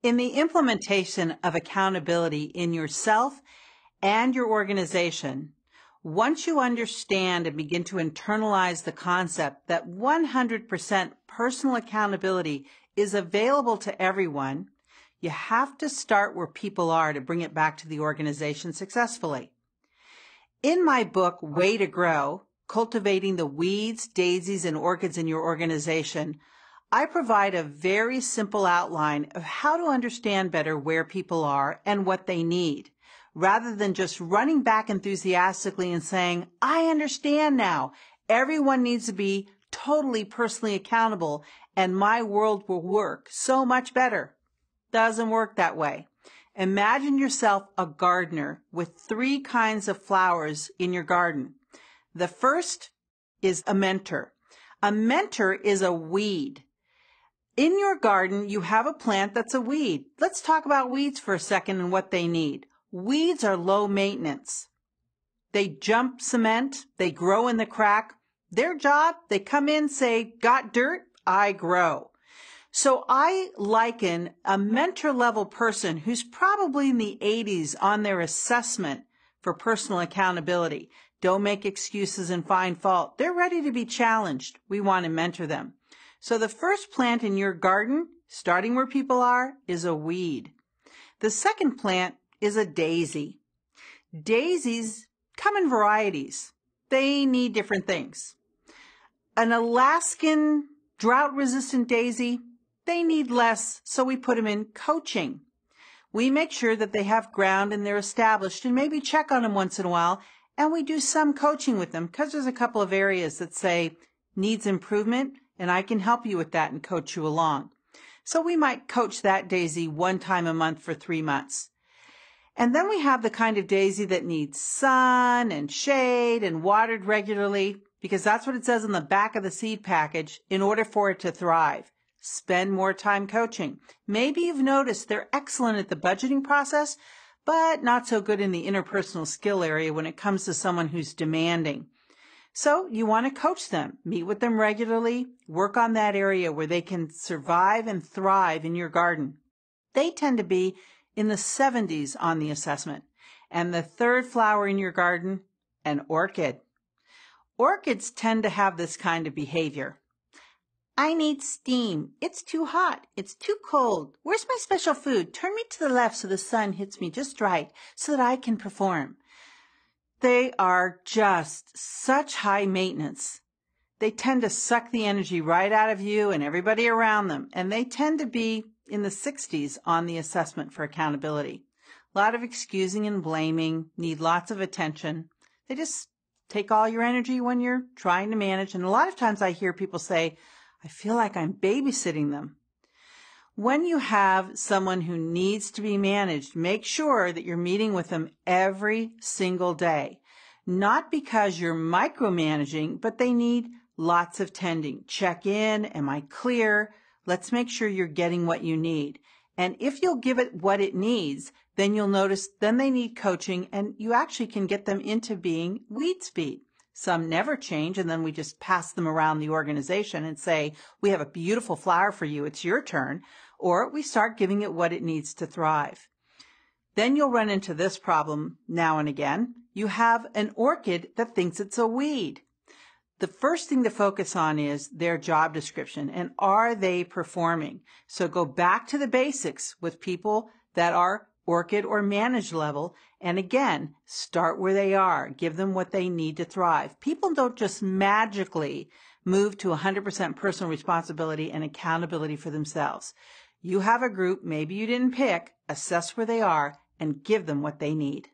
In the implementation of accountability in yourself and your organization, once you understand and begin to internalize the concept that 100% personal accountability is available to everyone, you have to start where people are to bring it back to the organization successfully. In my book, Way to Grow, Cultivating the Weeds, Daisies, and Orchids in Your Organization, I provide a very simple outline of how to understand better where people are and what they need, rather than just running back enthusiastically and saying, I understand now. Everyone needs to be totally personally accountable and my world will work so much better. Doesn't work that way. Imagine yourself a gardener with 3 kinds of flowers in your garden. The first is a mentor. A mentor is a weed. In your garden, you have a plant that's a weed. Let's talk about weeds for a second and what they need. Weeds are low maintenance. They jump cement. They grow in the crack. Their job, they come in, say, got dirt, I grow. So I liken a mentor level person who's probably in the 80s on their assessment for personal accountability. Don't make excuses and find fault. They're ready to be challenged. We want to mentor them. So the first plant in your garden, starting where people are, is a weed. The second plant is a daisy. Daisies come in varieties. They need different things. An Alaskan drought-resistant daisy, they need less, so we put them in coaching. We make sure that they have ground and they're established and maybe check on them once in a while, and we do some coaching with them because there's a couple of areas that say needs improvement, and I can help you with that and coach you along. So we might coach that daisy 1 time a month for 3 months. And then we have the kind of daisy that needs sun and shade and watered regularly, because that's what it says on the back of the seed package in order for it to thrive. Spend more time coaching. Maybe you've noticed they're excellent at the budgeting process, but not so good in the interpersonal skill area when it comes to someone who's demanding. So you want to coach them, meet with them regularly, work on that area where they can survive and thrive in your garden. They tend to be in the 70s on the assessment. And the third flower in your garden, an orchid. Orchids tend to have this kind of behavior. I need steam. It's too hot. It's too cold. Where's my special food? Turn me to the left so the sun hits me just right so that I can perform. They are just such high maintenance. They tend to suck the energy right out of you and everybody around them, and they tend to be in the 60s on the assessment for accountability. A lot of excusing and blaming, need lots of attention. They just take all your energy when you're trying to manage, and a lot of times I hear people say, I feel like I'm babysitting them. When you have someone who needs to be managed, make sure that you're meeting with them every single day. Not because you're micromanaging, but they need lots of tending. Check in. Am I clear? Let's make sure you're getting what you need. And if you'll give it what it needs, then you'll notice then they need coaching, and you actually can get them into being weed speed. Some never change, and then we just pass them around the organization and say, we have a beautiful flower for you, it's your turn. Or we start giving it what it needs to thrive. Then you'll run into this problem now and again. You have an orchid that thinks it's a weed. The first thing to focus on is their job description, and are they performing? So go back to the basics with people that are orchid or managed level, and again, start where they are. Give them what they need to thrive. People don't just magically move to 100% personal responsibility and accountability for themselves. You have a group maybe you didn't pick, assess where they are, and give them what they need.